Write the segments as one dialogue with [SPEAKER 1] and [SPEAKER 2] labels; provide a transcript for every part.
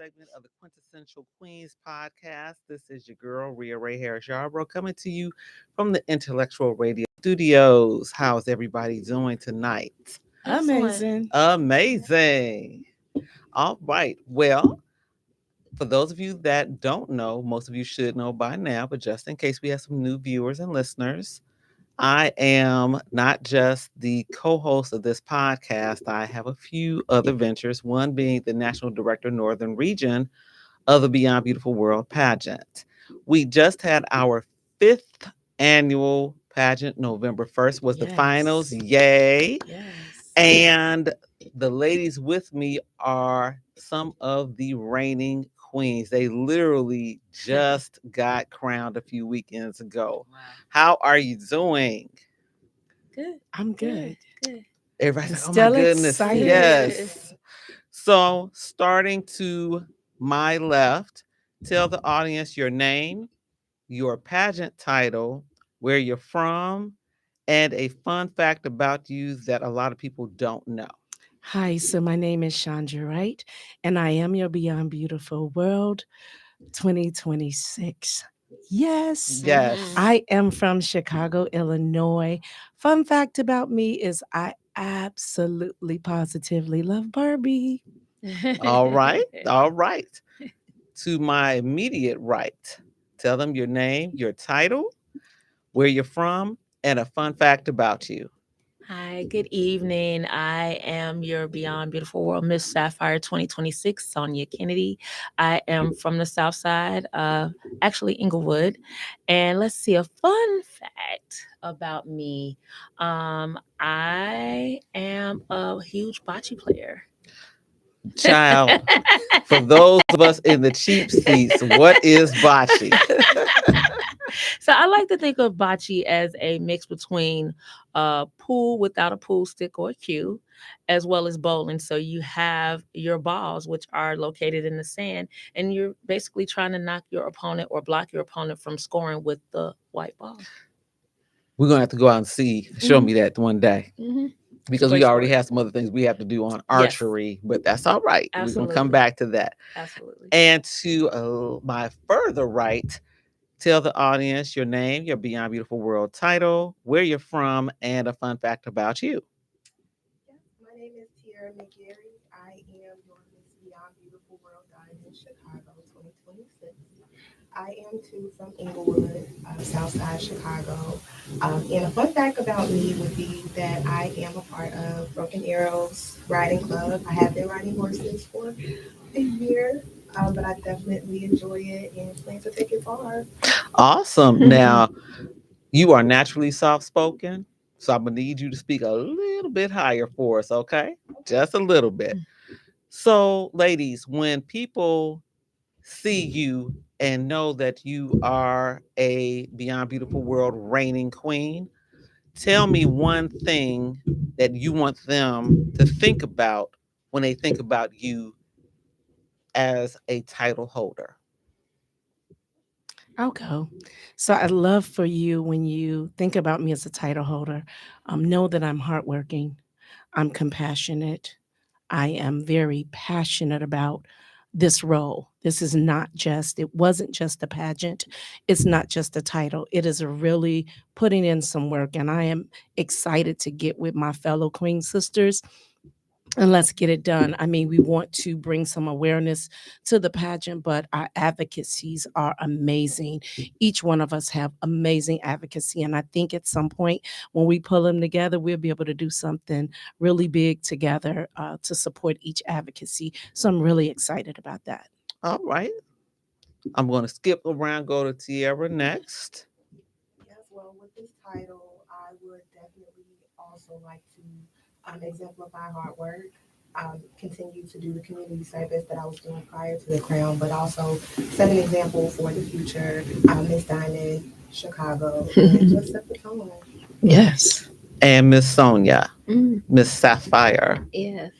[SPEAKER 1] segment of the Quintessential Queens podcast. This is your girl, Rhea Ray Harris Yarbrough, coming to you from the Intellectual Radio Studios. How's everybody doing tonight?
[SPEAKER 2] Excellent.
[SPEAKER 3] Amazing.
[SPEAKER 1] Amazing. All right. Well, for those of you that don't know, most of you should know by now, but just in case we have some new viewers and listeners, I am not just the co host of this podcast, I have a few other ventures, one being the National Director, Northern Region of the Beyond Beautiful World Pageant. We just had our fifth annual pageant. November 1st was the finals.
[SPEAKER 3] Yes.
[SPEAKER 1] Yay.
[SPEAKER 3] Yes.
[SPEAKER 1] And the ladies with me are some of the reigning queens. They literally just got crowned a few weekends ago.
[SPEAKER 2] Wow.
[SPEAKER 1] How are you doing?
[SPEAKER 2] Good.
[SPEAKER 3] I'm good.
[SPEAKER 2] Good.
[SPEAKER 1] Everybody's like, oh my
[SPEAKER 3] Still
[SPEAKER 1] goodness.
[SPEAKER 3] excited.
[SPEAKER 1] Yes. So, starting to my left, tell the audience your name, your pageant title, where you're from, and a fun fact about you that a lot of people don't know.
[SPEAKER 3] Hi, so my name is Chondra, Wright, and I am your Beyond Beautiful World 2026. Yes,
[SPEAKER 1] Yes.
[SPEAKER 3] I am from Chicago, Illinois. Fun fact about me is I absolutely positively love Barbie.
[SPEAKER 1] All right. All right. To my immediate right, tell them your name, your title, where you're from, and a fun fact about you.
[SPEAKER 2] Hi, good evening. I am your Beyond Beautiful World Miss Sapphire 2026, Sonia Kennedy. I am from the South Side, actually Inglewood. And let's see, a fun fact about me. I am a huge bocce player.
[SPEAKER 1] Child, for those of us in the cheap seats, what is bocce?
[SPEAKER 2] So I like to think of bocce as a mix between pool without a pool stick or a cue, as well as bowling. So you have your balls, which are located in the sand, and you're basically trying to knock your opponent or block your opponent from scoring with the white ball.
[SPEAKER 1] We're gonna have to go out and show me that one day.
[SPEAKER 2] Mm-hmm.
[SPEAKER 1] Because
[SPEAKER 2] Great
[SPEAKER 1] we already
[SPEAKER 2] sport.
[SPEAKER 1] have some other things we have to do on
[SPEAKER 2] Yes.
[SPEAKER 1] archery, but that's all right. We're gonna come
[SPEAKER 2] Absolutely.
[SPEAKER 1] back to that.
[SPEAKER 2] Absolutely.
[SPEAKER 1] And to my further right, tell the audience your name, your Beyond Beautiful World title, where you're from, and a fun fact about you.
[SPEAKER 4] Yes, my name is Tiara McGarry. I am your Miss Beyond Beautiful World Diamond Chicago 2026. I am too from Inglewood, Southside Chicago. And a fun fact about me would be that I am a part of Broken Arrows Riding Club. I have been riding horses for a year, but I definitely enjoy it and plan to take it far.
[SPEAKER 1] Awesome. Now, you are naturally soft spoken, so I'm gonna need you to speak a little bit higher for us, okay? Just a little bit. So, ladies, when people see you and know that you are a Beyond Beautiful World reigning queen, tell me one thing that you want them to think about when they think about you as a title holder.
[SPEAKER 3] I'll go. So I love for you when you think about me as a title holder, know that I'm hardworking, I'm compassionate, I am very passionate about this role. This is not just, it wasn't just a pageant. It's not just a title. It is a really putting in some work. And I am excited to get with my fellow Queen sisters and let's get it done. I mean, we want to bring some awareness to the pageant, but our advocacies are amazing. Each one of us have amazing advocacy. And I think at some point when we pull them together, we'll be able to do something really big together to support each advocacy. So I'm really excited about that.
[SPEAKER 1] All right. I'm going to skip around, go to Tierra next.
[SPEAKER 4] Yes, well, with this title, I would definitely also like to exemplify hard work, continue to do the community service that I was doing prior to the crown, but also set an example for the future Miss Diamond Chicago and just set the tone.
[SPEAKER 3] Yes.
[SPEAKER 1] And Miss Sonia,
[SPEAKER 2] Mm.
[SPEAKER 1] Miss Sapphire.
[SPEAKER 2] Yes.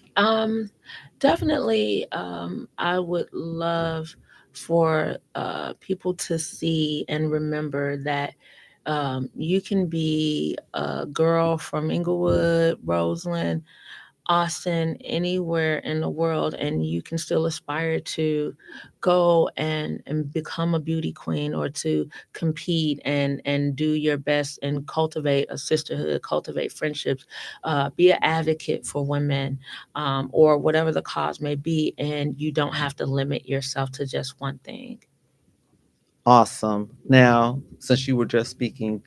[SPEAKER 2] Definitely, I would love for people to see and remember that you can be a girl from Inglewood, Roseland, Austin, anywhere in the world, and you can still aspire to go and become a beauty queen, or to compete and do your best and cultivate a sisterhood, cultivate friendships, be an advocate for women, or whatever the cause may be, and you don't have to limit yourself to just one thing.
[SPEAKER 1] Awesome. Now, since you were just speaking,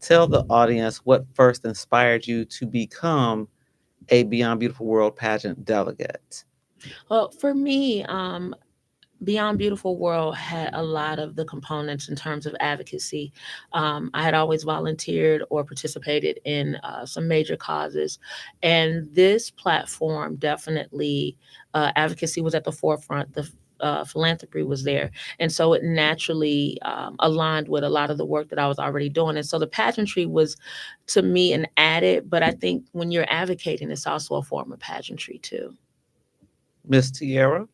[SPEAKER 1] tell the audience what first inspired you to become a Beyond Beautiful World pageant delegate.
[SPEAKER 2] Well, for me, Beyond Beautiful World had a lot of the components in terms of advocacy. I had always volunteered or participated in some major causes, and this platform definitely, advocacy was at the forefront. The philanthropy was there, and so it naturally aligned with a lot of the work that I was already doing. And so the pageantry was, to me, an added. But I think when you're advocating, it's also a form of pageantry too.
[SPEAKER 1] Miss Tierra?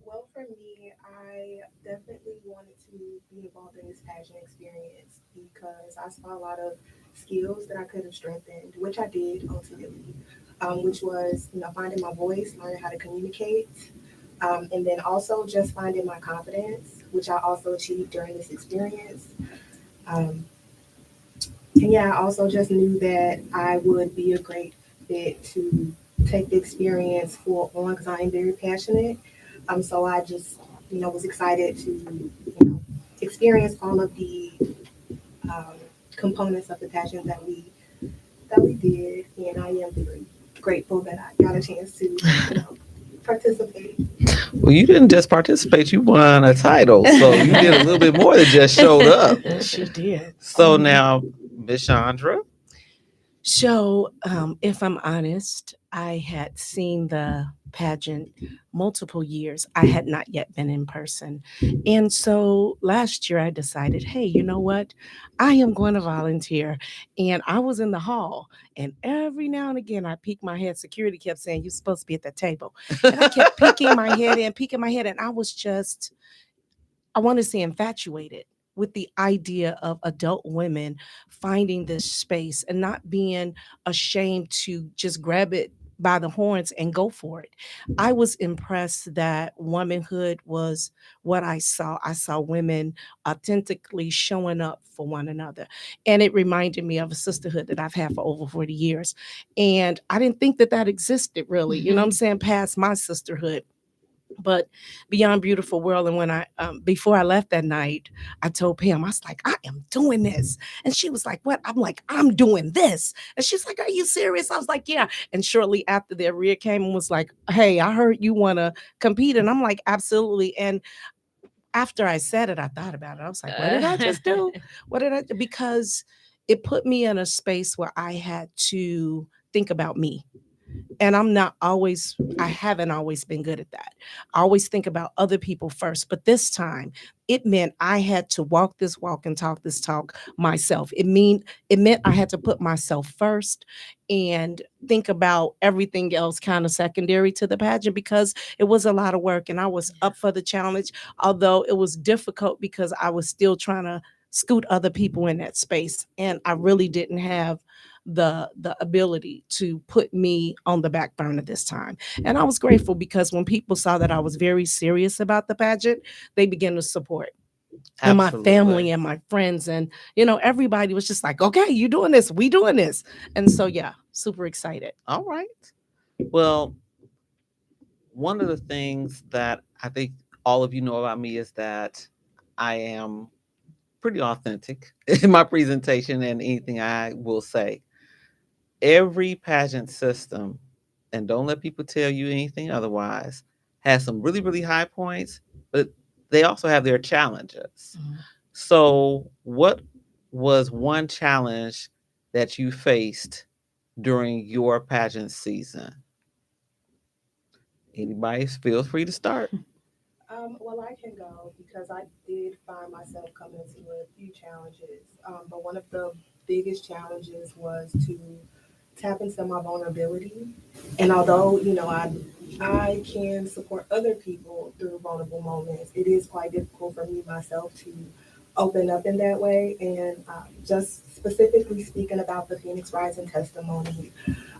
[SPEAKER 4] Well, for me, I definitely wanted to be involved in this pageant experience because I saw a lot of skills that I could have strengthened, which I did ultimately, which was, finding my voice, learning how to communicate, and then also just finding my confidence, which I also achieved during this experience. Um, and yeah, I also just knew that I would be a great fit to take the experience full on because I am very passionate. So I just, was excited to, experience all of the um, components of the pageant that we did, and I am very grateful that I got a chance to, participate.
[SPEAKER 1] Well, you didn't just participate, you won a title. So you did a little bit more than just showed up.
[SPEAKER 3] She did.
[SPEAKER 1] So now, Miss Chandra.
[SPEAKER 3] So, if I'm honest, I had seen the pageant multiple years. I had not yet been in person. And so last year I decided, hey, you know what? I am going to volunteer. And I was in the hall, and every now and again I peeked my head. Security kept saying, you're supposed to be at the table. And I kept peeking my head, and I was just, I want to say, infatuated with the idea of adult women finding this space and not being ashamed to just grab it by the horns and go for it. I was impressed that womanhood was what I saw. I saw women authentically showing up for one another. And it reminded me of a sisterhood that I've had for over 40 years. And I didn't think that that existed really, you know what I'm saying, past my sisterhood. But Beyond Beautiful World, and when I before I left that night, I told Pam, I was like, I am doing this. And she was like, what? I'm like, I'm doing this. And she's like, are you serious? I was like, yeah. And shortly after that, Rhea came and was like, hey, I heard you want to compete. And I'm like, absolutely. And after I said it, I thought about it. I was like, what did I just do? What did I do? Because it put me in a space where I had to think about me. And I haven't always been good at that. I always think about other people first. But this time, it meant I had to walk this walk and talk this talk myself. It meant I had to put myself first and think about everything else kind of secondary to the pageant, because it was a lot of work and I was up for the challenge, although it was difficult because I was still trying to scoot other people in that space. And I really didn't have the ability to put me on the back burner this time. And I was grateful because when people saw that I was very serious about the pageant, they began to support. And my family and my friends and everybody was just like, okay, you doing this, we doing this. And so yeah, super excited.
[SPEAKER 1] All right. Well, one of the things that I think all of you know about me is that I am pretty authentic in my presentation and anything I will say. Every pageant system, and don't let people tell you anything otherwise, has some really, really high points, but they also have their challenges.
[SPEAKER 3] Mhm.
[SPEAKER 1] So, what was one challenge that you faced during your pageant season? Anybody, feel free to start.
[SPEAKER 4] Well, I can go because I did find myself coming into a few challenges. But one of the biggest challenges was to tap into my vulnerability. And although, I can support other people through vulnerable moments, it is quite difficult for me myself to open up in that way. And just specifically speaking about the Phoenix Rising testimony,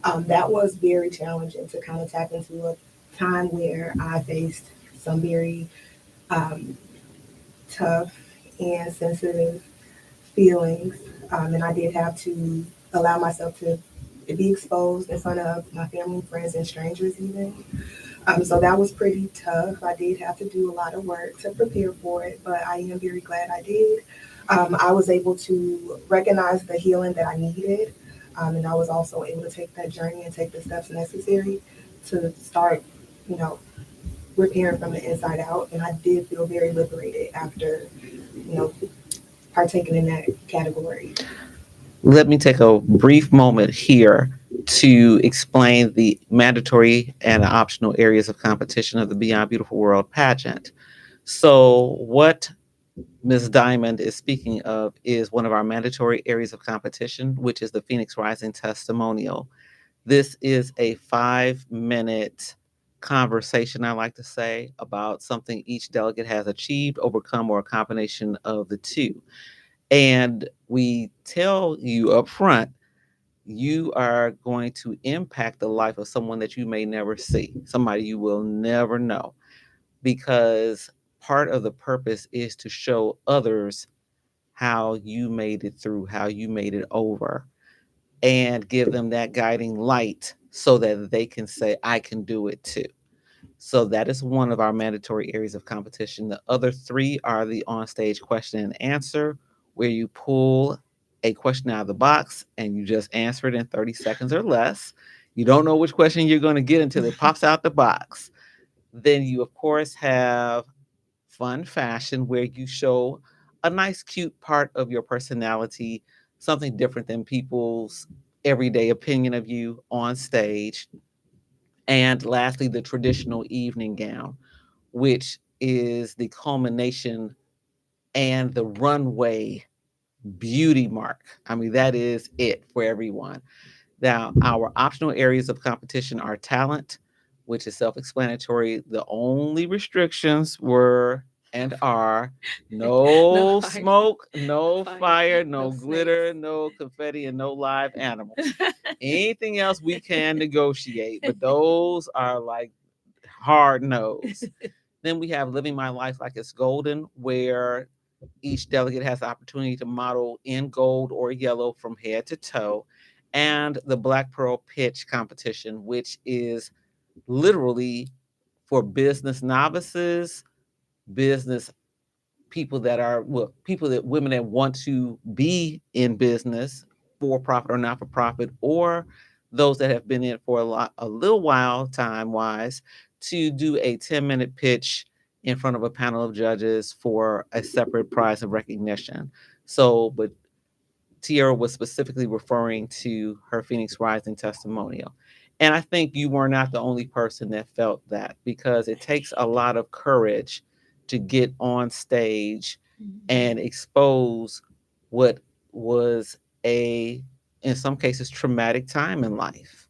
[SPEAKER 4] that was very challenging to kind of tap into a time where I faced some very um, tough and sensitive feelings. And I did have to allow myself to be exposed in front of my family, friends, and strangers, even. So that was pretty tough. I did have to do a lot of work to prepare for it, but I am very glad I did. I was able to recognize the healing that I needed, and I was also able to take that journey and take the steps necessary to start, you know, repairing from the inside out. And I did feel very liberated after, you know, partaking in that category.
[SPEAKER 1] Let me take a brief moment here to explain the mandatory and optional areas of competition of the Beyond Beautiful World pageant. So, what Ms. Diamond is speaking of is one of our mandatory areas of competition, which is the Phoenix Rising testimonial. This is a 5-minute conversation, I like to say, about something each delegate has achieved, overcome, or a combination of the two. And we tell you up front, you are going to impact the life of someone that you may never see, somebody you will never know, because part of the purpose is to show others how you made it through, how you made it over, and give them that guiding light so that they can say, I can do it too. So that is one of our mandatory areas of competition. The other three are the on-stage question and answer, where you pull a question out of the box and you just answer it in 30 seconds or less. You don't know which question you're going to get until it pops out the box. Then you, of course, have fun fashion, where you show a nice, cute part of your personality, something different than people's everyday opinion of you on stage. And lastly, the traditional evening gown, which is the culmination and the runway beauty mark. I mean, that is it for everyone. Now, our optional areas of competition are talent, which is self explanatory. The only restrictions were and are no
[SPEAKER 2] No fire,
[SPEAKER 1] smoke, no
[SPEAKER 2] fire,
[SPEAKER 1] fire,
[SPEAKER 2] no
[SPEAKER 1] no glitter,
[SPEAKER 2] snakes.
[SPEAKER 1] no confetti, and no live animals. Anything else we can negotiate, but those are like hard nose. Then we have living my life like it's golden, where each delegate has the opportunity to model in gold or yellow from head to toe. And the Black Pearl Pitch competition, which is literally for business novices, business people that are, well, people that women that want to be in business, for profit or not for profit, or those that have been in for a little while time wise, to do a 10-minute pitch in front of a panel of judges for a separate prize of recognition. So, but Tierra was specifically referring to her Phoenix Rising testimonial. And I think you were not the only person that felt that, because it takes a lot of courage to get on stage and expose what was a, in some cases, traumatic time in life.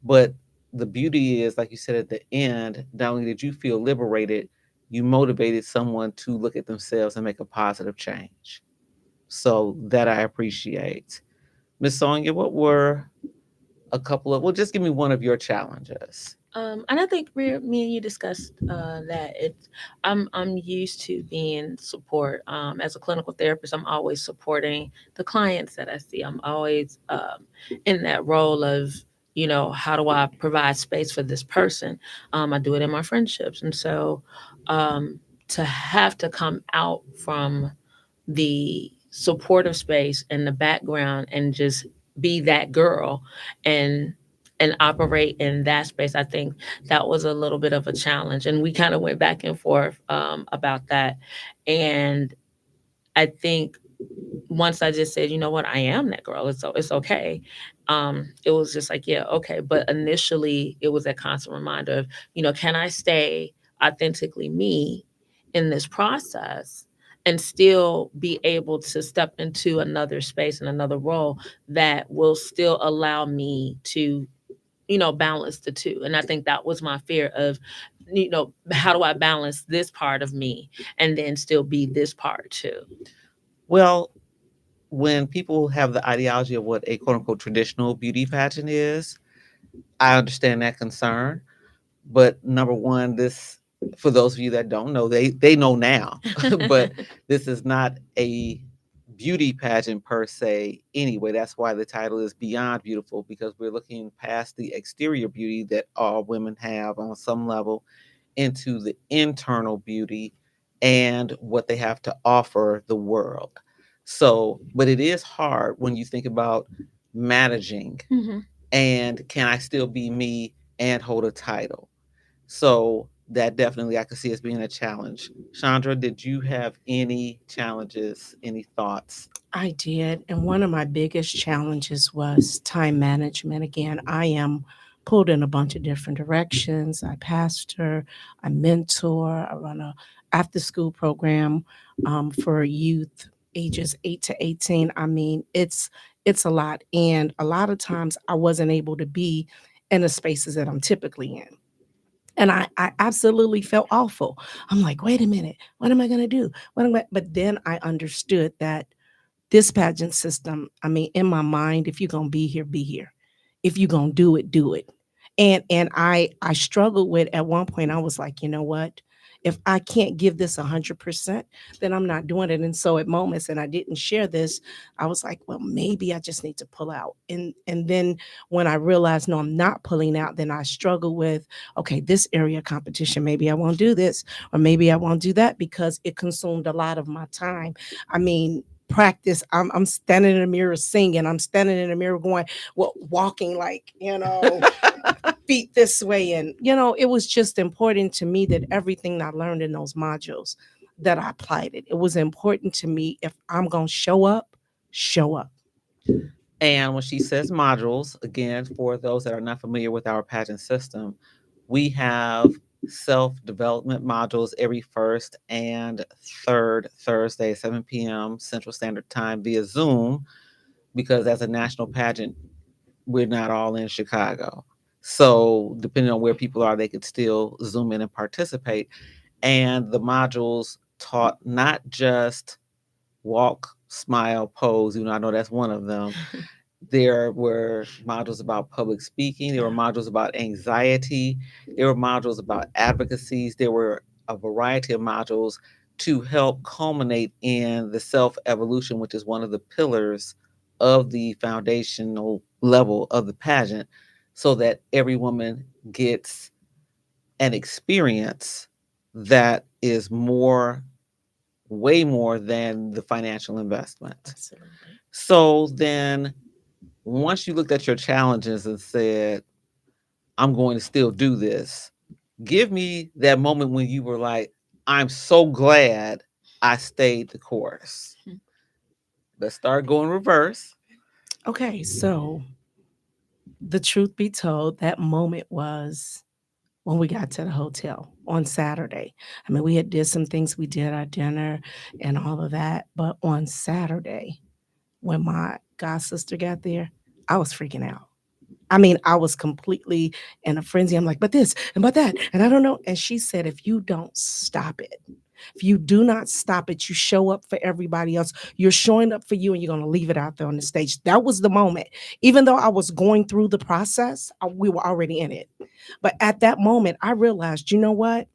[SPEAKER 1] But the beauty is, like you said at the end, not only did you feel liberated, you motivated someone to look at themselves and make a positive change. So that I appreciate. Miss Sonia, what were a couple of, well, just give me one of your challenges.
[SPEAKER 2] And I think me and you discussed that I'm used to being support as a clinical therapist. I'm always supporting the clients that I see. I'm always in that role of, how do I provide space for this person? I do it in my friendships, and so to have to come out from the supportive space and the background and just be that girl and operate in that space, I think that was a little bit of a challenge, and we kind of went back and forth about that. And I think once I just said, you know what, I am that girl, it's okay. It was just like, yeah, okay. But initially it was a constant reminder of, can I stay authentically me in this process and still be able to step into another space and another role that will still allow me to, balance the two. And I think that was my fear of, how do I balance this part of me and then still be this part too?
[SPEAKER 1] Well, when people have the ideology of what a quote unquote traditional beauty pageant is, I understand that concern. But number one, this, for those of you that don't know, they know now, but this is not a beauty pageant per se anyway. That's why the title is Beyond Beautiful, because we're looking past the exterior beauty that all women have on some level into the internal beauty and what they have to offer the world. So, but it is hard when you think about managing
[SPEAKER 2] Mhm.
[SPEAKER 1] and can I still be me and hold a title? So that definitely I could see as being a challenge. Chandra, did you have any challenges, any thoughts?
[SPEAKER 3] I did. And one of my biggest challenges was time management. Again, I am pulled in a bunch of different directions. I pastor, I mentor, I run a after school program for youth ages 8 to 18. I mean, it's a lot. And a lot of times I wasn't able to be in the spaces that I'm typically in. And I absolutely felt awful. I'm like, wait a minute, what am I going to do? What am I? But then I understood that this pageant system, I mean, in my mind, if you're gonna be here, be here. If you're gonna do it, do it. And I struggled with at one point, I was like, you know what? If I can't give this 100%, then I'm not doing it. And so at moments, and I didn't share this, I was like, well, maybe I just need to pull out. And then when I realized, no, I'm not pulling out, then I struggle with, okay, this area of competition, maybe I won't do this, or maybe I won't do that because it consumed a lot of my time. I mean, practice. I'm standing in the mirror singing. I'm standing in the mirror going, well, walking like, feet this way. And, it was just important to me that everything I learned in those modules that I applied it. It was important to me if I'm going to show up, show up.
[SPEAKER 1] And when she says modules, again, for those that are not familiar with our pageant system, we have self development modules every first and third Thursday, 7 p.m. Central Standard Time via Zoom, because as a national pageant, we're not all in Chicago. So, depending on where people are, they could still Zoom in and participate. And the modules taught not just walk, smile, pose, I know that's one of them. There were modules about public speaking. There were modules about anxiety. There were modules about advocacies. There were a variety of modules to help culminate in the self evolution, which is one of the pillars of the foundational level of the pageant, so that every woman gets an experience that is more, way more than the financial investment.
[SPEAKER 3] Absolutely.
[SPEAKER 1] So then once you looked at your challenges and said, I'm going to still do this, give me that moment when you were like, I'm so glad I stayed the course. Let's start going reverse.
[SPEAKER 3] Okay, so the truth be told, that moment was when we got to the hotel on Saturday. I mean, we had did some things. We did our dinner and all of that. But on Saturday, when my god sister got there, I was freaking out. I mean, I was completely in a frenzy. I'm like, but this and but that, and I don't know. And she said, if you don't stop it, if you do not stop it, you show up for everybody else. You're showing up for you and you're going to leave it out there on the stage. That was the moment. Even though I was going through the process, we were already in it. But at that moment, I realized, you know what?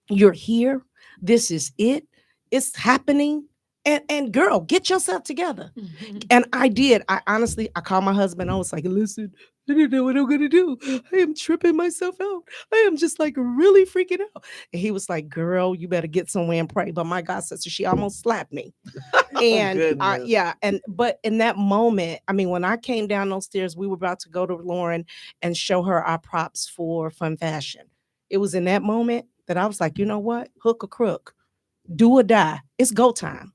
[SPEAKER 3] You're here. This is it. It's happening. And girl, get yourself together.
[SPEAKER 2] Mhm.
[SPEAKER 3] And I did. I honestly, I called my husband. I was like, listen, I don't know what I'm going to do. I am tripping myself out. I am just like really freaking out. And he was like, girl, you better get somewhere and pray. But my God sister, she almost slapped me.
[SPEAKER 1] Oh,
[SPEAKER 3] And
[SPEAKER 1] goodness.
[SPEAKER 3] yeah. But in that moment, I mean, when I came down those stairs, we were about to go to Lauren and show her our props for Fun Fashion. It was in that moment that I was like, you know what? Hook or crook, do or die. It's go time.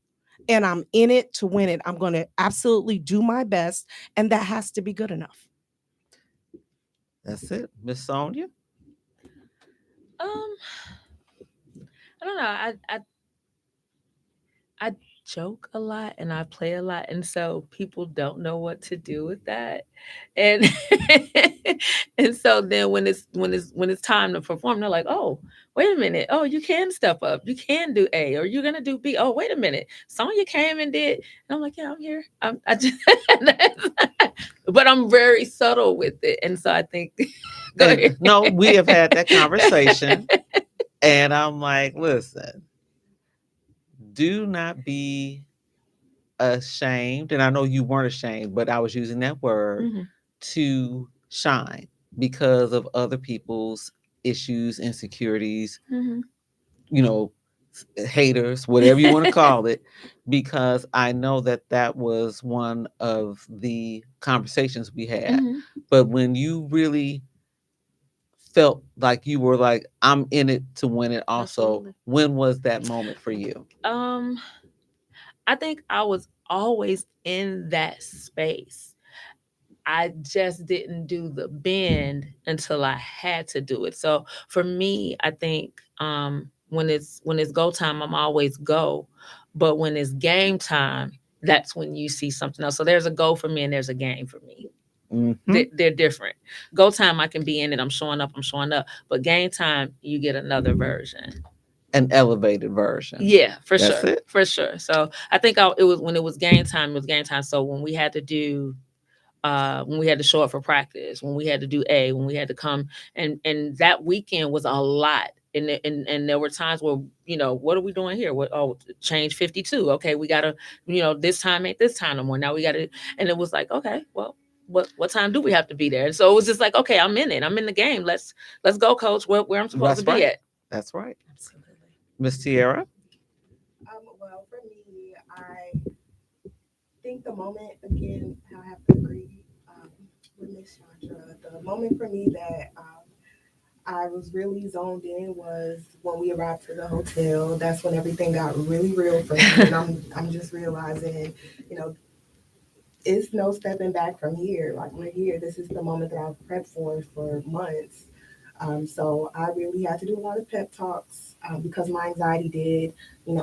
[SPEAKER 3] And I'm in it to win it. I'm going to absolutely do my best. And that has to be good enough.
[SPEAKER 1] That's it. Miss Sonia?
[SPEAKER 2] Um, I don't know. I joke a lot and I play a lot, and so people don't know what to do with that, and and so then when it's time to perform, they're like, "Oh, wait a minute. Oh, you can step up. You can do A, or you're gonna do B. Oh, wait a minute. Sonya came and did. And I'm like, yeah, I'm here. I just, but I'm very subtle with it, and so I think. Go
[SPEAKER 1] And
[SPEAKER 2] ahead.
[SPEAKER 1] no, we have had that conversation. And I'm like, listen, do not be ashamed. And I know you weren't ashamed, but I was using that word
[SPEAKER 2] Mhm.
[SPEAKER 1] to shine because of other people's issues, insecurities,
[SPEAKER 2] Mhm.
[SPEAKER 1] you know, haters, whatever you want to call it, because I know that that was one of the conversations we had.
[SPEAKER 2] Mhm.
[SPEAKER 1] But when you really felt like you were like, I'm in it to win it also,
[SPEAKER 2] Absolutely.
[SPEAKER 1] when was that moment for you?
[SPEAKER 2] Um, I think I was always in that space. I just didn't do the bend until I had to do it. So for me, I think when it's go time, I'm always go. But when it's game time, that's when you see something else. So there's a go for me and there's a game for me.
[SPEAKER 1] Mm-hmm.
[SPEAKER 2] They're different. Go time, I can be in it. I'm showing up. I'm showing up. But game time, you get another version.
[SPEAKER 1] An elevated version.
[SPEAKER 2] Yeah, for
[SPEAKER 1] That's
[SPEAKER 2] sure,
[SPEAKER 1] it.
[SPEAKER 2] for sure. So I think it was when it was game time. It was game time. So when we had to do when we had to show up for practice, when we had to do A, when we had to come, and that weekend was a lot. And there were times where, what are we doing here? What, oh, change 52. Okay, we gotta, this time ain't this time no more. Now we gotta, and it was like, okay, well, what time do we have to be there? And so it was just like, okay, I'm in it. I'm in the game. Let's go, coach. Where I'm supposed
[SPEAKER 1] That's
[SPEAKER 2] to be
[SPEAKER 1] right.
[SPEAKER 2] at.
[SPEAKER 1] That's right.
[SPEAKER 2] Absolutely.
[SPEAKER 1] Miss Tierra.
[SPEAKER 4] Well, for me, I think the moment, again, I have to agree with Miss Chandra. The moment for me that I was really zoned in was when we arrived to the hotel. That's when everything got really real for me, and I'm just realizing, you know, it's no stepping back from here. Like, we're here. This is the moment that I've prepped for months. So I really had to do a lot of pep talks because my anxiety did,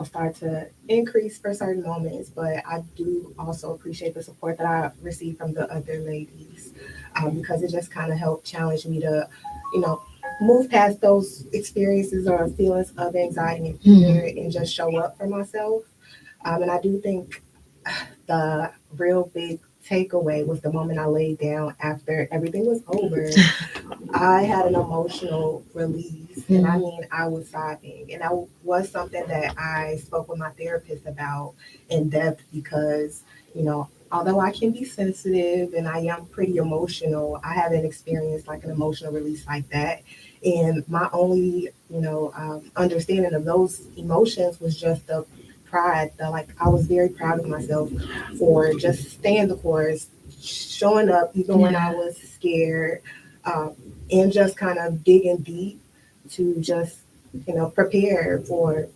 [SPEAKER 4] start to increase for certain moments. But I do also appreciate the support that I received from the other ladies because it just kind of helped challenge me to, you know, move past those experiences or feelings of anxiety and fear and just show up for myself. And I do think the real big takeaway was the moment I laid down after everything was over. I had an emotional release, and I mean, I was sobbing, and that was something that I spoke with my therapist about in depth because, although I can be sensitive and I am pretty emotional, I haven't experienced like an emotional release like that. And my only, understanding of those emotions was just the pride. Like, I was very proud of myself for just staying the course, showing up even when I was scared, um, and just kind of digging deep to just, prepare for,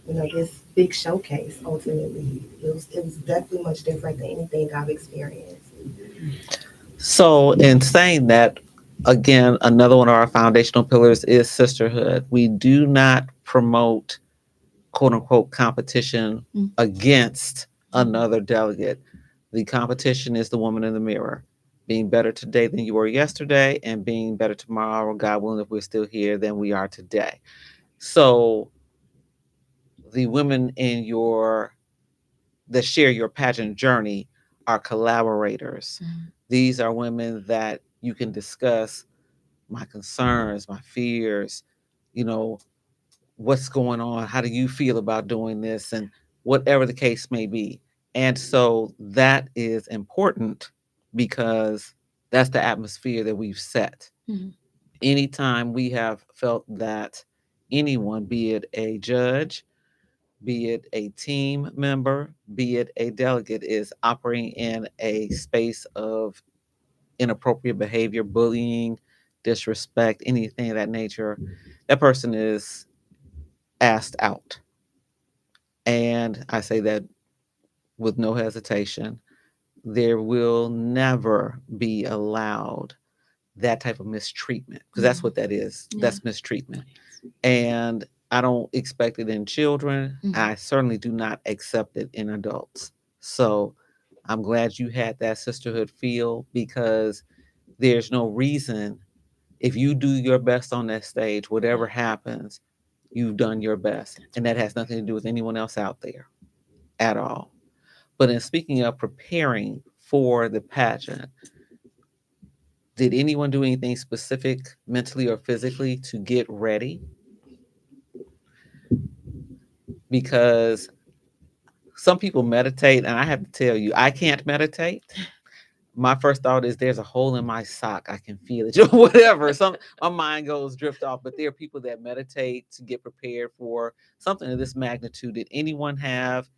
[SPEAKER 4] this big showcase. Ultimately, it was definitely much different than anything I've experienced.
[SPEAKER 1] So, in saying that, again, another one of our foundational pillars is sisterhood. We do not promote quote unquote competition against another delegate. The competition is the woman in the mirror, being better today than you were yesterday, and being better tomorrow, God willing, if we're still here, than we are today. So, the women in your that share your pageant journey are collaborators. These are women that you can discuss my concerns, my fears, you know, what's going on, how do you feel about doing this, and whatever the case may be. And so that is important because that's the atmosphere that we've set.
[SPEAKER 2] Mhm.
[SPEAKER 1] Anytime we have felt that anyone, be it a judge, be it a team member, be it a delegate, is operating in a space of inappropriate behavior, bullying, disrespect, anything of that nature, that person is asked out. And I say that with no hesitation. There will never be allowed that type of mistreatment because that's what that is.
[SPEAKER 2] Yeah.
[SPEAKER 1] That's mistreatment. And I don't expect it in children. I certainly do not accept it in adults. So I'm glad you had that sisterhood feel because there's no reason if you do your best on that stage, whatever happens, you've done your best. And that has nothing to do with anyone else out there at all. But in speaking of preparing for the pageant, did anyone do anything specific mentally or physically to get ready? Because some people meditate, and I have to tell you, I can't meditate. My first thought is there's a hole in my sock. I can feel it, or whatever. My mind goes drift off. But there are people that meditate to get prepared for something of this magnitude. Did anyone have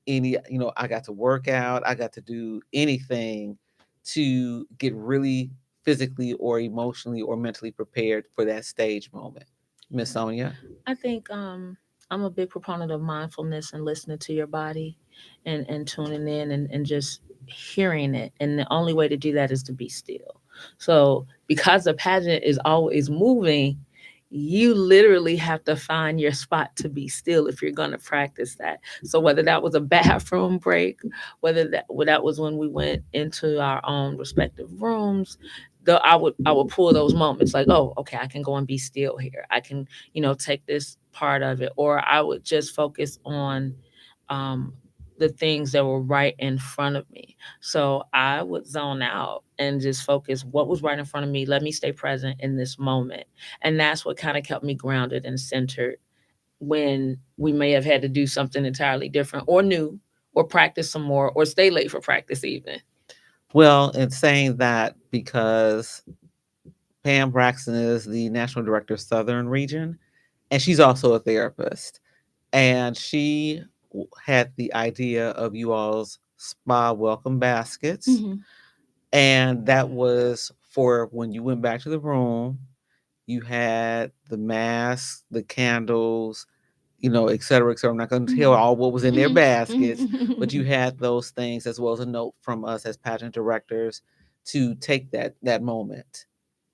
[SPEAKER 1] any? I got to work out. I got to do anything to get really physically or emotionally or mentally prepared for that stage moment. Miss Sonia.
[SPEAKER 2] I think I'm a big proponent of mindfulness and listening to your body and tuning in and just hearing it. And the only way to do that is to be still. So because the pageant is always moving, you literally have to find your spot to be still if you're going to practice that. So whether that was a bathroom break, whether that was when we went into our own respective rooms, I would pull those moments like, oh, okay, I can go and be still here. I can, take this part of it, or I would just focus on um, the things that were right in front of me. So I would zone out and just focus what was right in front of me. Let me stay present in this moment. And that's what kind of kept me grounded and centered when we may have had to do something entirely different or new or practice some more or stay late for practice even.
[SPEAKER 1] Well, in saying that, because Pam Braxton is the national director of Southern Region, and she's also a therapist. And she had the idea of you all's spa welcome baskets.
[SPEAKER 2] Mm-hmm.
[SPEAKER 1] And that was for when you went back to the room, you had the masks, the candles, et cetera, et cetera. I'm not going to tell all what was in their baskets, but you had those things as well as a note from us as pageant directors to take that moment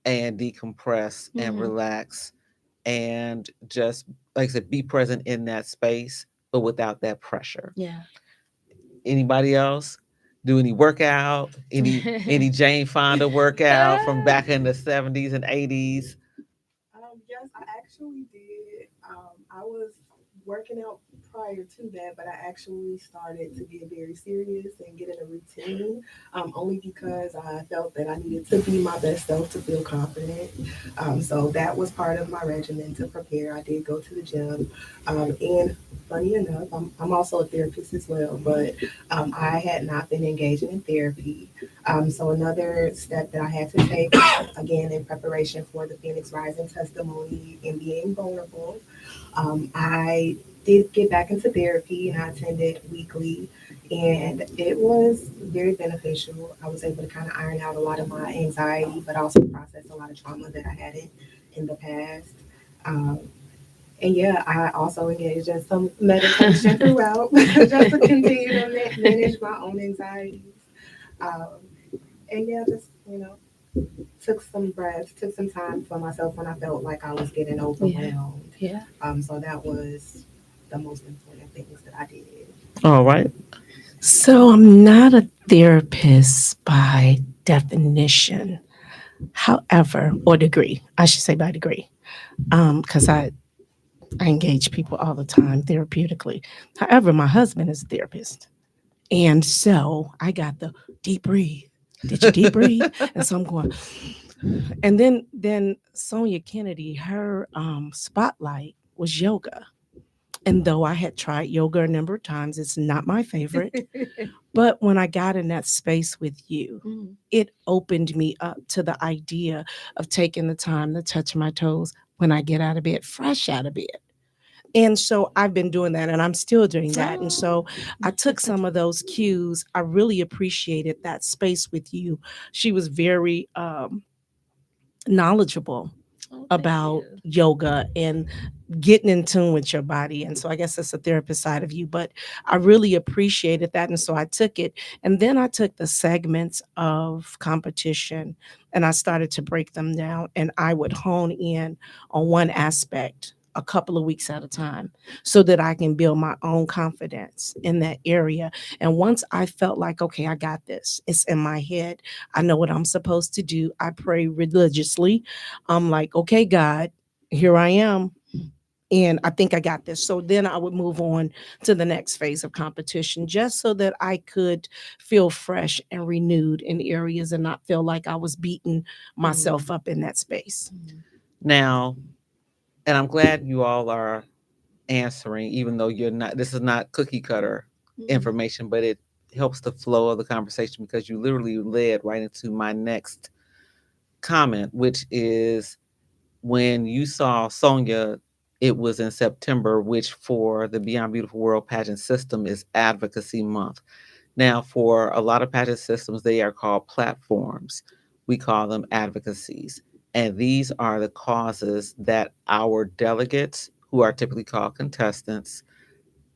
[SPEAKER 1] and decompress and relax and just, like I said, be present in that space, but without that pressure.
[SPEAKER 2] Yeah.
[SPEAKER 1] Anybody else do any workout? Any Jane Fonda workout from back in the 70s and 80s?
[SPEAKER 4] Yes, I actually did. I was working out prior to that, but I actually started to get very serious and get in a routine, only because I felt that I needed to be my best self to feel confident. So that was part of my regimen to prepare. I did go to the gym, and funny enough, I'm also a therapist as well, but I had not been engaging in therapy. So another step that I had to take, again, in preparation for the Phoenix Rising testimony and being vulnerable, I did get back into therapy and I attended weekly, and it was very beneficial. I was able to kind of iron out a lot of my anxiety, but also process a lot of trauma that I had in the past. Um, and yeah, I also engaged in some meditation throughout just to continue to manage my own anxieties. Um, and yeah, just, took some breaths, took some time for myself when I felt like I was getting overwhelmed.
[SPEAKER 2] Yeah.
[SPEAKER 4] So that was the most important things that I did.
[SPEAKER 1] All right.
[SPEAKER 3] So I'm not a therapist by definition, however, or degree. I should say by degree, because I engage people all the time therapeutically. However, my husband is a therapist, and so I got the deep breathe. Did you deep breathe? And so I'm going. And then Sonia Kennedy, her spotlight was yoga. And though I had tried yoga a number of times, it's not my favorite. But when I got in that space with you, it opened me up to the idea of taking the time to touch my toes when I get out of bed, fresh out of bed. And so I've been doing that and I'm still doing that. And so I took some of those cues. I really appreciated that space with you. She was very knowledgeable about yoga and getting in tune with your body. And so I guess that's the therapist side of you, but I really appreciated that. And so I took it. And then I took the segments of competition and I started to break them down, and I would hone in on one aspect a couple of weeks at a time so that I can build my own confidence in that area. And once I felt like, okay, I got this, it's in my head, I know what I'm supposed to do. I pray religiously. I'm like, okay, God, here I am. And I think I got this. So then I would move on to the next phase of competition just so that I could feel fresh and renewed in areas and not feel like I was beating myself up in that space.
[SPEAKER 1] Now, and I'm glad you all are answering, even though you're not, this is not cookie cutter information, but it helps the flow of the conversation because you literally led right into my next comment, which is when you saw Sonia, it was in September, which for the Beyond Beautiful World pageant system is Advocacy Month. Now, for a lot of pageant systems, they are called platforms. We call them advocacies. And these are the causes that our delegates, who are typically called contestants,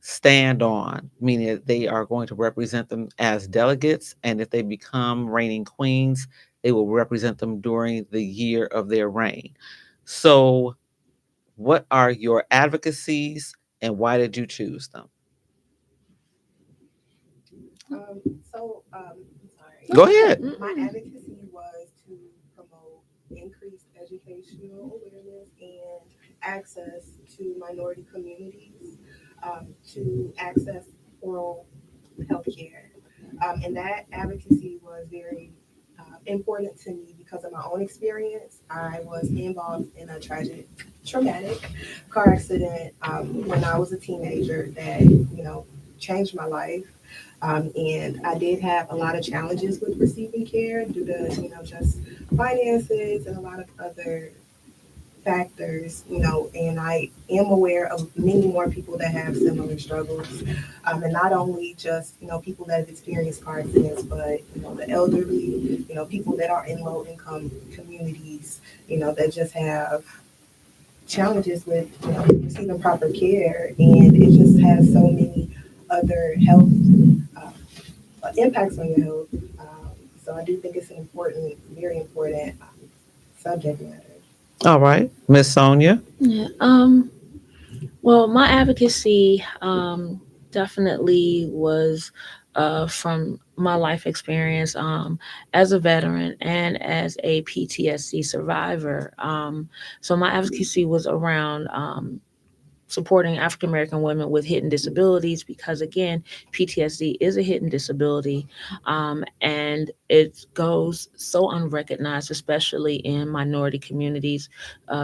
[SPEAKER 1] stand on, meaning that they are going to represent them as delegates. And if they become reigning queens, they will represent them during the year of their reign. So, what are your advocacies and why did you choose them?
[SPEAKER 4] I'm sorry.
[SPEAKER 1] Go ahead.
[SPEAKER 4] My advocacy was to promote increased educational awareness and access to minority communities, to access oral health care. And that advocacy was very important to me because of my own experience. I was involved in a traumatic car accident when I was a teenager that, changed my life. And I did have a lot of challenges with receiving care due to, just finances and a lot of other factors, and I am aware of many more people that have similar struggles. And not only just, people that have experienced car accidents, but, the elderly, people that are in low income communities, that just have challenges with, receiving proper care. And it just has so many other health uh, impacts on your health. So I do think it's an important, very important subject matter.
[SPEAKER 1] All right, Miss Sonia.
[SPEAKER 2] Yeah. Well, my advocacy definitely was from my life experience as a veteran and as a PTSD survivor. So my advocacy was around supporting African American women with hidden disabilities because, again, PTSD is a hidden disability, and it goes so unrecognized, especially in minority communities,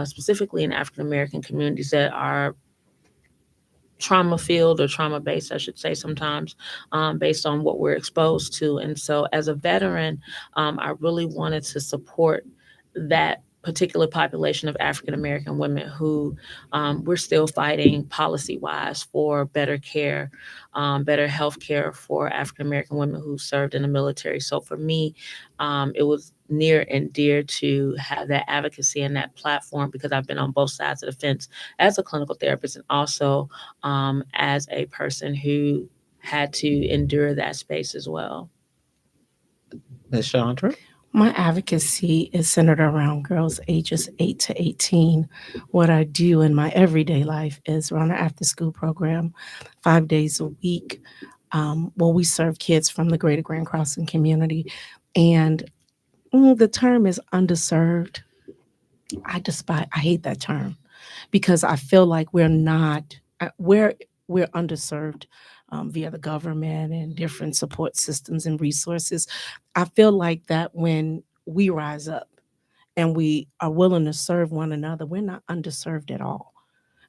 [SPEAKER 2] specifically in African American communities that are trauma filled or trauma based, I should say, sometimes based on what we're exposed to. And so, as a veteran, I really wanted to support that particular population of African American women who we're still fighting policy wise for better care, better health care for African American women who served in the military. So, for me, it was near and dear to have that advocacy and that platform because I've been on both sides of the fence as a clinical therapist and also as a person who had to endure that space as well.
[SPEAKER 1] Miss Chandra.
[SPEAKER 3] My advocacy is centered around girls ages 8 to 18. What I do in my everyday life is run an after school program 5 days a week. Well, we serve kids from the greater Grand Crossing community. And the term is underserved. I hate that term because I feel like we're not, we're underserved via the government and different support systems and resources. I feel like that when we rise up and we are willing to serve one another, we're not underserved at all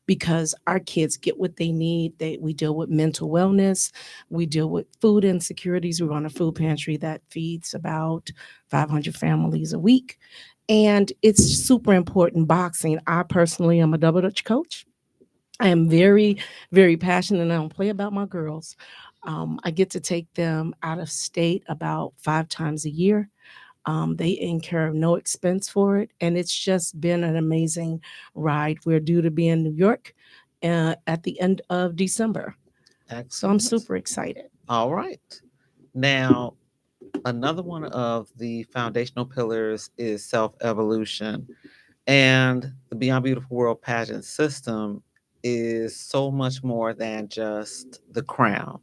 [SPEAKER 3] because our kids get what they need. We deal with mental wellness, we deal with food insecurities. We run a food pantry that feeds about 500 families a week. And it's super important. Boxing, I personally am a double dutch coach. I am very, very passionate and I don't play about my girls. I get to take them out of state about 5 times a year. They incur no expense for it. And it's just been an amazing ride. We're due to be in New York at the end of December. So I'm
[SPEAKER 1] Excellent.
[SPEAKER 3] super excited.
[SPEAKER 1] All right. Now, another one of the foundational pillars is self evolution. And the Beyond Beautiful World pageant system is so much more than just the crown,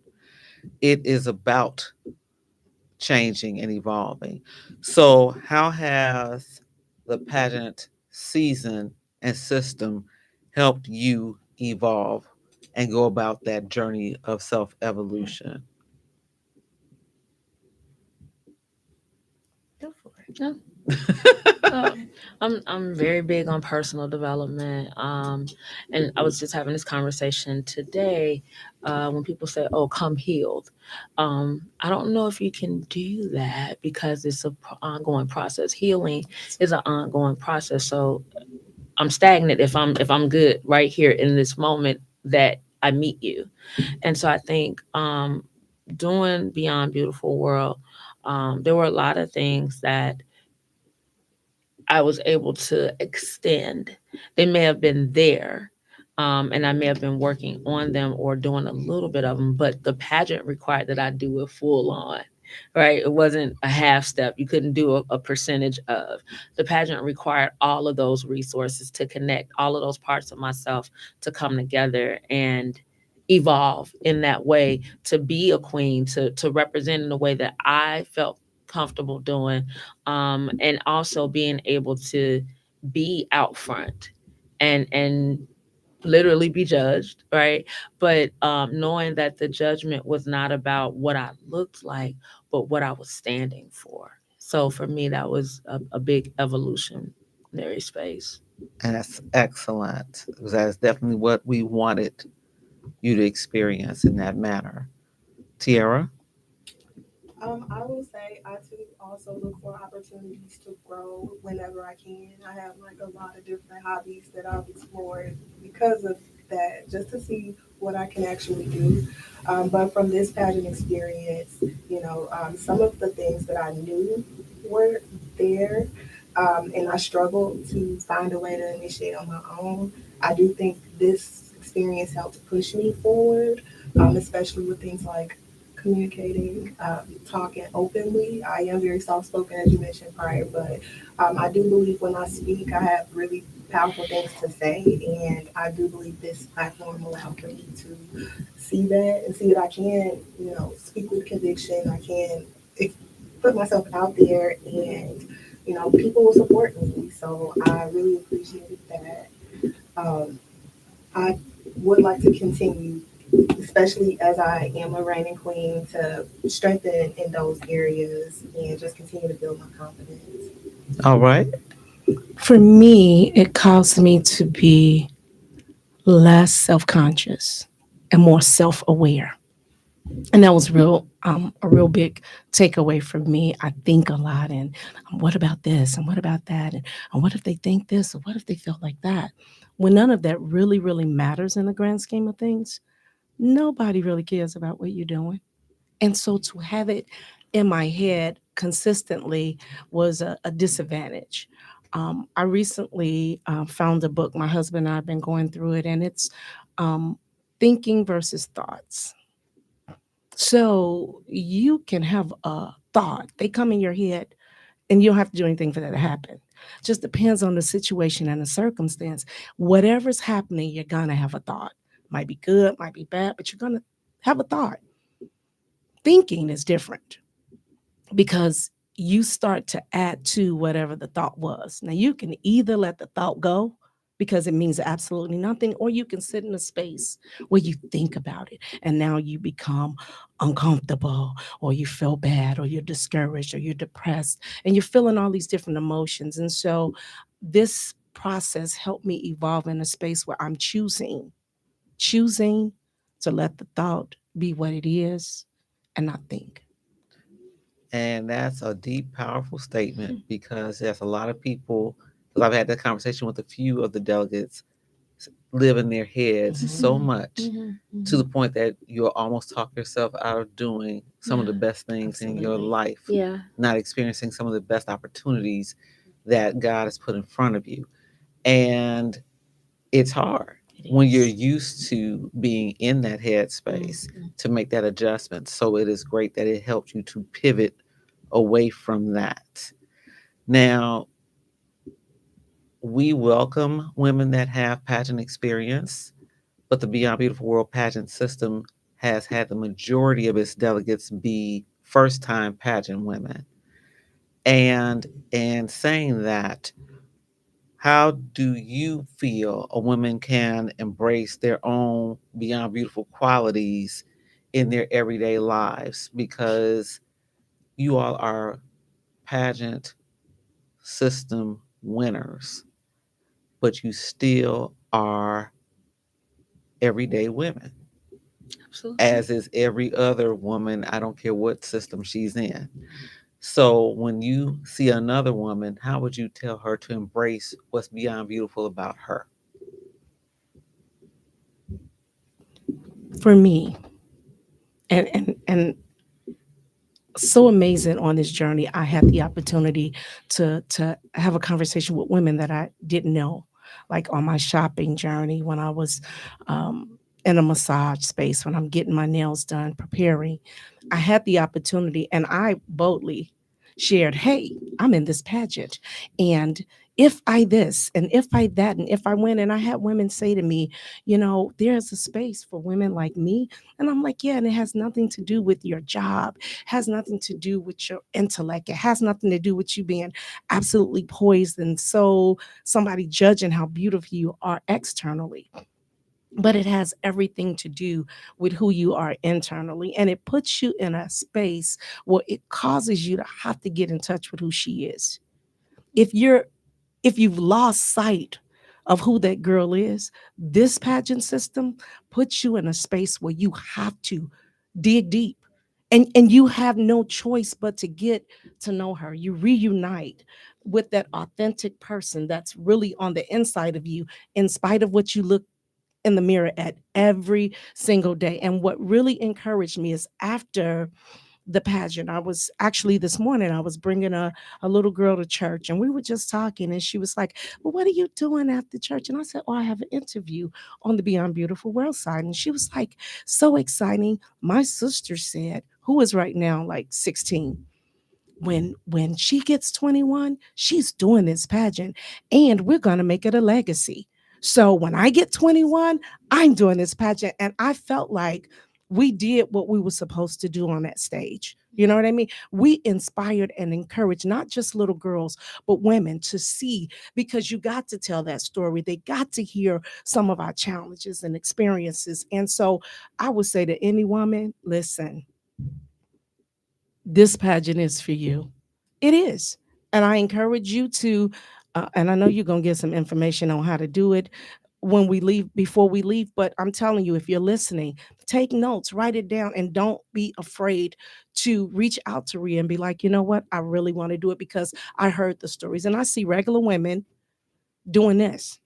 [SPEAKER 1] it is about changing and evolving. So, how has the pageant season and system helped you evolve and go about that journey of self-evolution?
[SPEAKER 2] Go for it. Yeah. I'm very big on personal development. And I was just having this conversation today when people say, "Oh, come healed." I don't know if you can do that because it's a ongoing process. Healing is an ongoing process. So I'm stagnant if I'm good right here in this moment that I meet you. And so I think doing Beyond Beautiful World, there were a lot of things that I was able to extend. They may have been there, and I may have been working on them or doing a little bit of them, but the pageant required that I do it full on, right? It wasn't a half step. You couldn't do a percentage of. The pageant required all of those resources to connect all of those parts of myself to come together and evolve in that way to be a queen, to represent in the way that I felt comfortable doing, and also being able to be out front and literally be judged, right? But knowing that the judgment was not about what I looked like, but what I was standing for. So for me, that was a big evolutionary space.
[SPEAKER 1] And that's excellent, because that's definitely what we wanted you to experience in that manner. Tiara?
[SPEAKER 4] I will say I too also look for opportunities to grow whenever I can. I have like a lot of different hobbies that I've explored because of that, just to see what I can actually do. But from this pageant experience, some of the things that I knew were there, and I struggled to find a way to initiate on my own. I do think this experience helped push me forward, especially with things like communicating, talking openly. I am very soft spoken, as you mentioned prior, but I do believe when I speak, I have really powerful things to say, and I do believe this platform allowed for me to see that and see that I can, speak with conviction. I can put myself out there, and people will support me. So I really appreciate that. Um, I would like to continue, especially as I am a reigning queen, to strengthen in those areas and just continue to build my confidence.
[SPEAKER 1] All right.
[SPEAKER 3] For me, it caused me to be less self conscious and more self aware. And that was a real big takeaway for me. I think a lot, and what about this, and what about that, and what if they think this, or what if they feel like that? When none of that really, really matters in the grand scheme of things, nobody really cares about what you're doing. And so to have it in my head consistently was a disadvantage. I recently found a book. My husband and I have been going through it, and it's um, thinking versus thoughts. So you can have a thought, they come in your head, and you don't have to do anything for that to happen. Just depends on the situation and the circumstance. Whatever's happening, you're going to have a thought. Might be good, might be bad, but you're going to have a thought. Thinking is different because you start to add to whatever the thought was. Now, you can either let the thought go because it means absolutely nothing, or you can sit in a space where you think about it and now you become uncomfortable, or you feel bad, or you're discouraged, or you're depressed, and you're feeling all these different emotions. And so, this process helped me evolve in a space where I'm choosing to let the thought be what it is and not think.
[SPEAKER 1] And that's a deep, powerful statement, because there's a lot of people, because I've had that conversation with a few of the delegates, live in their heads so much to the point that you'll almost talk yourself out of doing some of the best things in your
[SPEAKER 3] Absolutely.
[SPEAKER 1] life,
[SPEAKER 2] Yeah.
[SPEAKER 1] not experiencing some of the best opportunities that God has put in front of you. And it's hard when you're used to being in that headspace to make that adjustment. So it is great that it helps you to pivot away from that. Now, we welcome women that have pageant experience, but the Beyond Beautiful World pageant system has had the majority of its delegates be first time pageant women. And in saying that, how do you feel a woman can embrace their own beyond beautiful qualities in their everyday lives? Because you all are pageant system winners, but you still are everyday women,
[SPEAKER 2] Absolutely.
[SPEAKER 1] as is every other woman. I don't care what system she's in. So when you see another woman, how would you tell her to embrace what's beyond beautiful about her?
[SPEAKER 3] For me, and so amazing on this journey. I had the opportunity to have a conversation with women that I didn't know, like on my shopping journey when I was in a massage space, when I'm getting my nails done, preparing. I had the opportunity, and I boldly shared, "Hey, I'm in this pageant, and if I this, and if I that, and if I win." And I had women say to me, "There's a space for women like me." And I'm like, "Yeah, and it has nothing to do with your job, has nothing to do with your intellect. It has nothing to do with you being absolutely poised and so somebody judging how beautiful you are externally. But it has everything to do with who you are internally. And it puts you in a space where it causes you to have to get in touch with who she is. If you're if you've lost sight of who that girl is, this pageant system puts you in a space where you have to dig deep. And you have no choice but to get to know her. You reunite with that authentic person that's really on the inside of you, in spite of what you look in the mirror at every single day. And what really encouraged me is after the pageant, I was actually this morning, I was bringing a little girl to church, and we were just talking. And she was like, "Well, what are you doing after church?" And I said, "Oh, I have an interview on the Beyond Beautiful World side." And she was like, "So exciting." My sister said, who is right now like 16, when she gets 21, she's doing this pageant, and we're going to make it a legacy. So when I get 21, I'm doing this pageant. And I felt like we did what we were supposed to do on that stage. You know what I mean? We inspired and encouraged not just little girls, but women to see, because you got to tell that story. They got to hear some of our challenges and experiences. And so I would say to any woman, listen, this pageant is for you. It is. And I encourage you to, and I know you're going to get some information on how to do it when we leave, before we leave. But I'm telling you, if you're listening, take notes, write it down, and don't be afraid to reach out to Rhea and be like, "You know what? I really want to do it because I heard the stories and I see regular women doing this.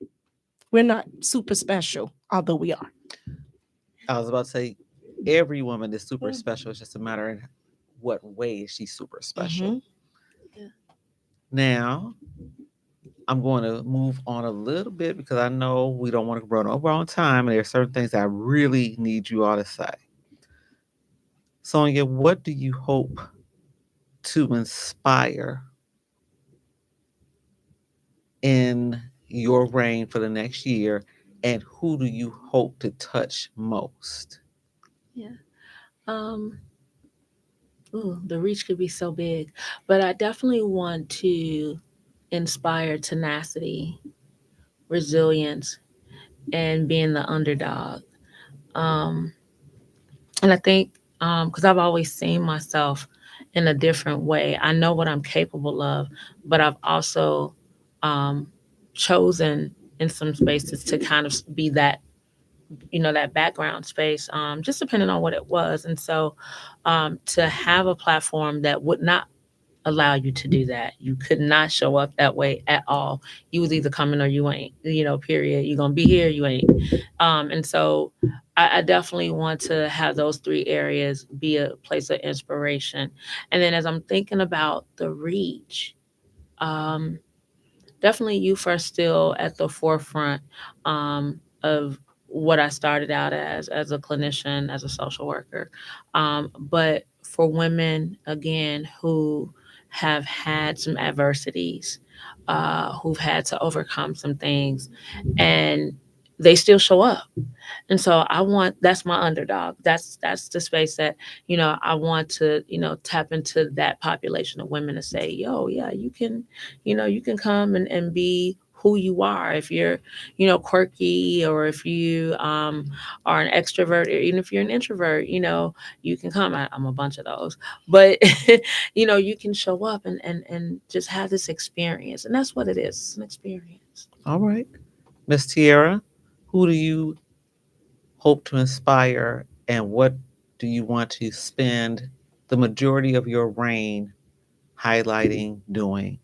[SPEAKER 3] We're not super special, although we are."
[SPEAKER 1] I was about to say, every woman is super
[SPEAKER 3] Mm.
[SPEAKER 1] special. It's just a matter of what way is she super special.
[SPEAKER 3] Mhm.
[SPEAKER 1] Now, I'm going to move on a little bit because I know we don't want to run over on time, and there are certain things I really need you all to say. Sonia, what do you hope to inspire in your reign for the next year, and who do you hope to touch most?
[SPEAKER 2] Yeah. Um, the reach could be so big, but I definitely want to inspire tenacity, resilience, and being the underdog. Um, and I think because I've always seen myself in a different way. I know what I'm capable of, but I've also um, chosen in some spaces to kind of be that, that background space, just depending on what it was. And so to have a platform that would not allow you to do that. You could not show up that way at all. You was either coming or you ain't, period. You're gonna be here, you ain't. And so I definitely want to have those three areas be a place of inspiration. And then as I'm thinking about the reach, um, definitely you first still at the forefront of what I started out as a clinician, as a social worker. But for women, again, who have had some adversities, who've had to overcome some things, and they still show up. And so that's my underdog. That's the space that, I want to, tap into that population of women to say, yo, yeah, you can come and be who you are. If you're, quirky, or if you are an extrovert, or even if you're an introvert, you can come. I'm a bunch of those, but you can show up and just have this experience, and that's what it is. It's an experience.
[SPEAKER 1] All right. Miss Tierra, who do you hope to inspire, and what do you want to spend the majority of your reign highlighting, doing?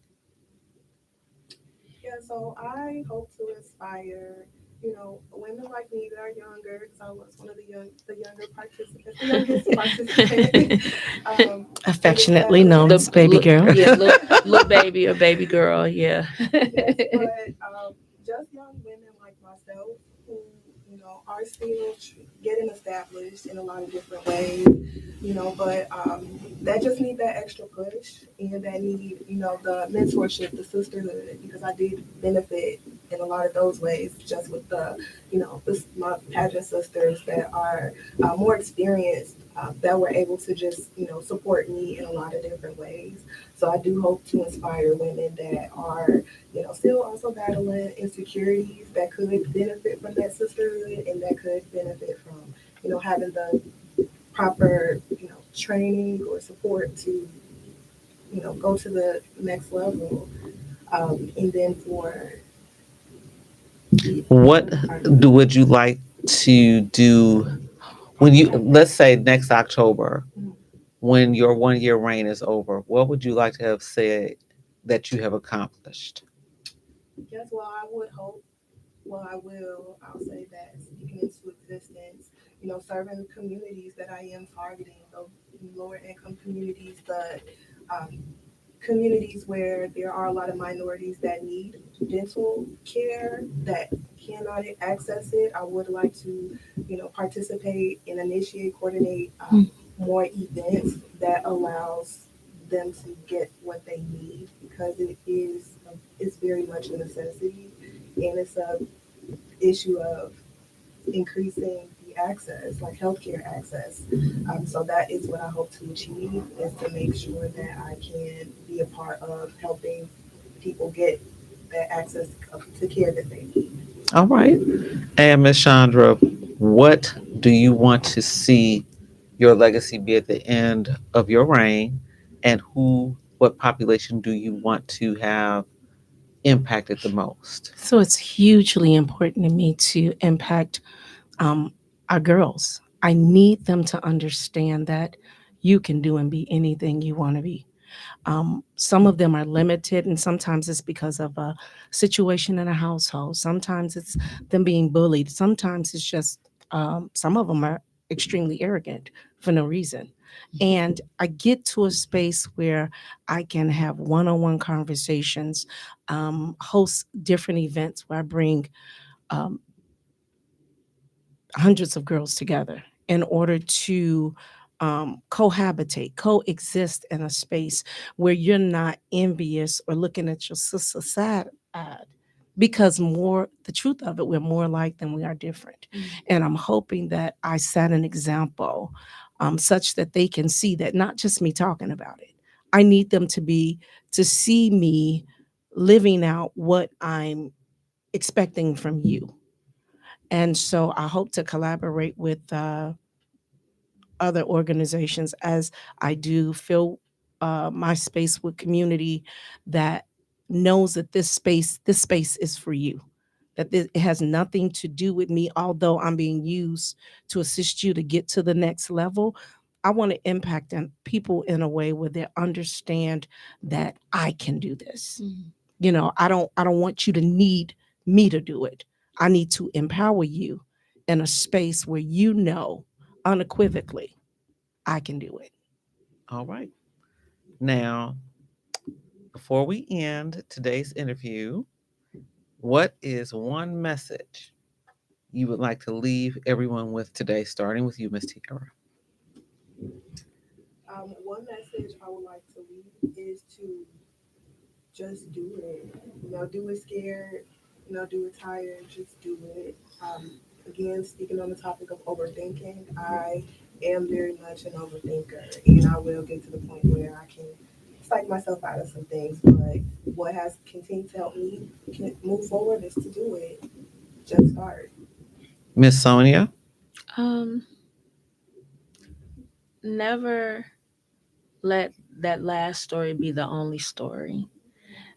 [SPEAKER 4] Yeah, so I hope to inspire, women like me that are younger, because I was one of the younger participants, the youngest participant.
[SPEAKER 3] Affectionately
[SPEAKER 4] And
[SPEAKER 3] known as baby girl.
[SPEAKER 2] Yeah, little baby or baby girl. Yeah.
[SPEAKER 4] yes, but just young women like myself who, are still getting established in a lot of different ways, but that just need that extra push and that need, the mentorship, the sisterhood, because I did benefit in a lot of those ways just with my pageant sisters that are more experienced that were able to just, support me in a lot of different ways. So I do hope to inspire women that are, still also battling insecurities that could benefit from that sisterhood and that could benefit from, having the proper, training or support to, go to the next level. And then for
[SPEAKER 1] What would you like to do when you, let's say next October, when your 1 year reign is over? What would you like to have said that you have accomplished?
[SPEAKER 4] yes, well, I would hope. Well, I'll say that speaking into existence, serving the communities that I am targeting, the lower income communities, the um, communities where there are a lot of minorities that need dental care that cannot access it. I would like to, participate and initiate, coordinate more events that allows them to get what they need because it's very much a necessity and it's a issue of increasing the access, like healthcare access. So that is what I hope to achieve is to make sure that I can be a part of helping people get that access to care that they need.
[SPEAKER 1] All right. And Miss Chandra, what do you want to see your legacy be at the end of your reign? And what population do you want to have impacted the most?
[SPEAKER 3] So it's hugely important to me to impact um, our girls. I need them to understand that you can do and be anything you want to be. Some of them are limited, and sometimes it's because of a situation in a household. Sometimes it's them being bullied. Sometimes it's just some of them are extremely arrogant for no reason. And I get to a space where I can have one on one conversations, host different events where I bring um, hundreds of girls together in order to cohabitate, coexist in a space where you're not envious or looking at your sister sad eyed. Because more, the truth of it, we're more alike than we are different. And I'm hoping that I set an example such that they can see that not just me talking about it. I need them to see me living out what I'm expecting from you. And so I hope to collaborate with other organizations as I do fill my space with community that knows that this space is for you. It has nothing to do with me, although I'm being used to assist you to get to the next level. I want to impact people in a way where they understand that I can do this. I don't want you to need me to do it. I need to empower you in a space where unequivocally I can do it.
[SPEAKER 1] All right. Now, before we end today's interview, what is one message you would like to leave everyone with today, starting with you, Miss Tiara?
[SPEAKER 4] One message I would like to leave is to just do it. Do it scared. Do it tired. Just do it. Again, speaking on the topic of overthinking, I am very much an overthinker, and I will get to the point where I can psych myself out of some things, but what has continued to help me move forward is to do it. Just start.
[SPEAKER 1] Miss Sonia?
[SPEAKER 2] Um, Never let that last story be the only story.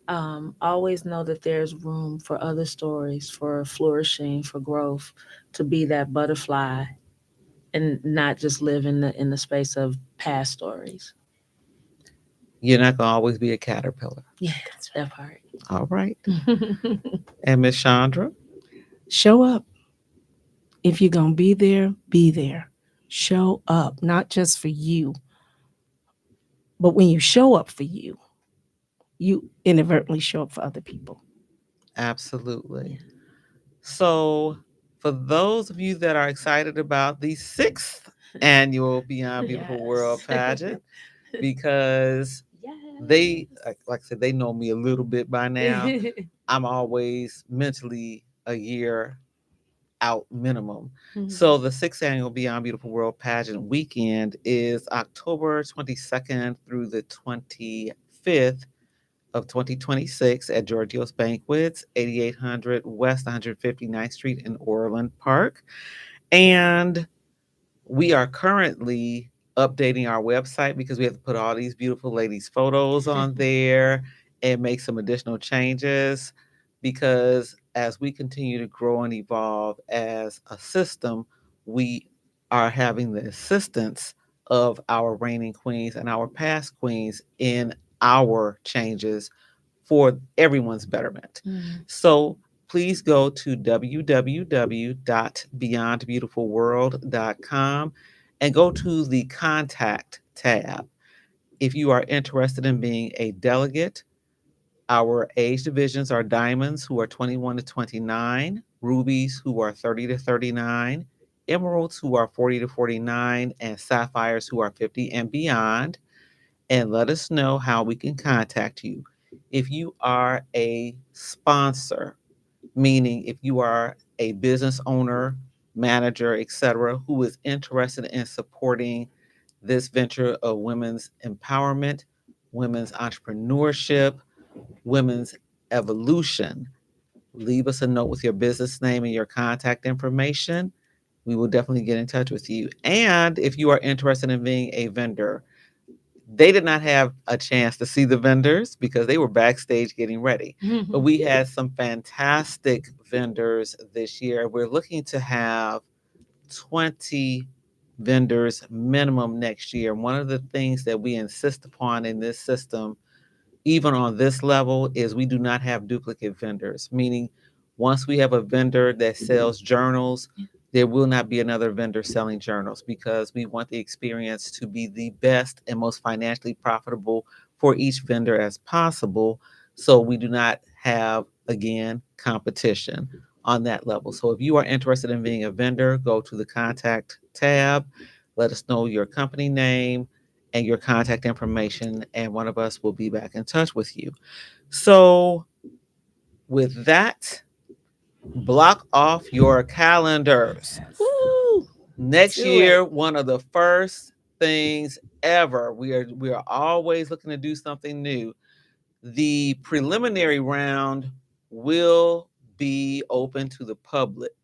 [SPEAKER 2] Always know that there's room for other stories, for flourishing, for growth, to be that butterfly, and not just live in the space of past stories.
[SPEAKER 1] You're not going to always be a caterpillar.
[SPEAKER 2] Yeah, that part.
[SPEAKER 1] All right. And Miss Chandra?
[SPEAKER 3] Show up. If you're going to be there, be there. Show up, not just for you, but when you show up for you inadvertently show up for other people.
[SPEAKER 1] Absolutely. So, for those of you that are excited about the 6th annual Beyond Beautiful World Pageant, because they, like I said, they know me a little bit by now. I'm always mentally a year out minimum. So the 6th annual Beyond Beautiful World Pageant weekend is October 22nd through the 25th of 2026 at Giorgio's Banquets, 8800 West 159th Street in Orland Park. And we are currently updating our website because we have to put all these beautiful ladies' photos on there and make some additional changes, because as we continue to grow and evolve as a system, we are having the assistance of our reigning queens and our past queens in our changes for everyone's betterment. So please go to www.beyondbeautifulworld.com and go to the contact tab. If you are interested in being a delegate, our age divisions are diamonds, who are 21 to 29, rubies, who are 30 to 39, emeralds, who are 40 to 49, and sapphires, who are 50 and beyond. And let us know how we can contact you. If you are a sponsor, meaning if you are a business owner, manager, etc., who is interested in supporting this venture of women's empowerment, women's entrepreneurship, women's evolution, leave us a note with your business name and your contact information. We will definitely get in touch with you. And if you are interested in being a vendor, they did not have a chance to see the vendors because they were backstage getting ready. But we had some fantastic vendors this year. We're looking to have 20 vendors minimum next year. One of the things that we insist upon in this system, even on this level, is we do not have duplicate vendors, meaning once we have a vendor that sells journals, there will not be another vendor selling journals, because we want the experience to be the best and most financially profitable for each vendor as possible. So we do not have, again, competition on that level. So if you are interested in being a vendor, go to the contact tab, let us know your company name and your contact information, and one of us will be back in touch with you. So with that, block off your calendars.
[SPEAKER 2] Woo!
[SPEAKER 1] Next
[SPEAKER 2] Do
[SPEAKER 1] year,
[SPEAKER 2] it.
[SPEAKER 1] one of the first things ever, we are always looking to do something new. The preliminary round will be open to the public.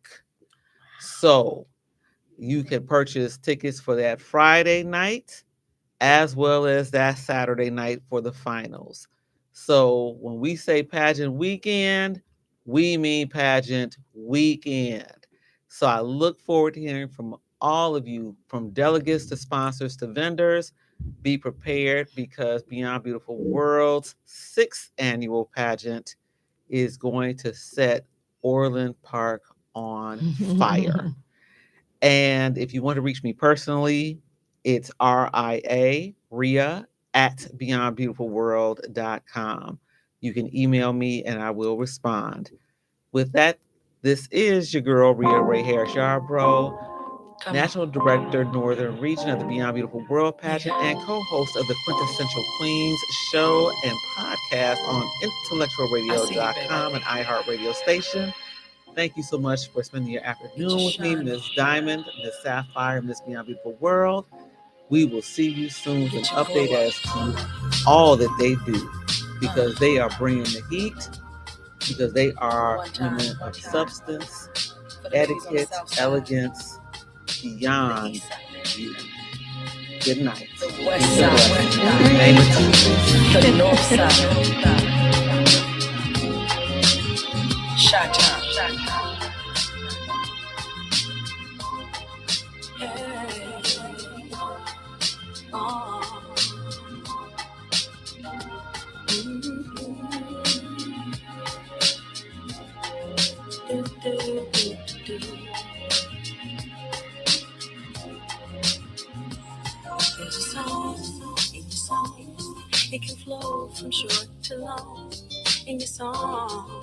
[SPEAKER 1] So you can purchase tickets for that Friday night as well as that Saturday night for the finals. So when we say pageant weekend, we mean pageant weekend. So I look forward to hearing from all of you, from delegates to sponsors to vendors. Be prepared, because Beyond Beautiful World's 6th annual pageant is going to set Orland Park on fire. And if you want to reach me personally, it's Ria at beyondbeautifulworld.com. You can email me and I will respond. With that, this is your girl, Ria Ray Harris Yarbrough, National Director, Northern Region of the Beyond Beautiful World Pageant, and co-host of the Quintessential Queens show and podcast on IntellectualRadio.com and iHeartRadio station. Thank you so much for spending your afternoon with me, Miss Diamond, Miss Sapphire, Miss Beyond Beautiful World. We will see you soon with an update as to all that they do, because they are bringing the heat, because they are women of substance, etiquette, elegance, beyond beauty. Good night.
[SPEAKER 5] The west side,
[SPEAKER 1] Name of Jesus.
[SPEAKER 5] the north side, Chi-town. There's a song in your song. It can flow from short to long. In your song,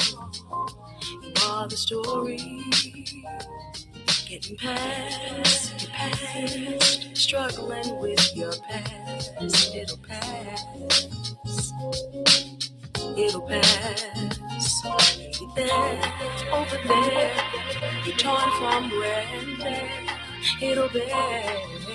[SPEAKER 5] you are the story. Getting past your past, struggling with your past. It'll pass. It'll pass. You're there, over there. You're torn from where and there. It'll pass.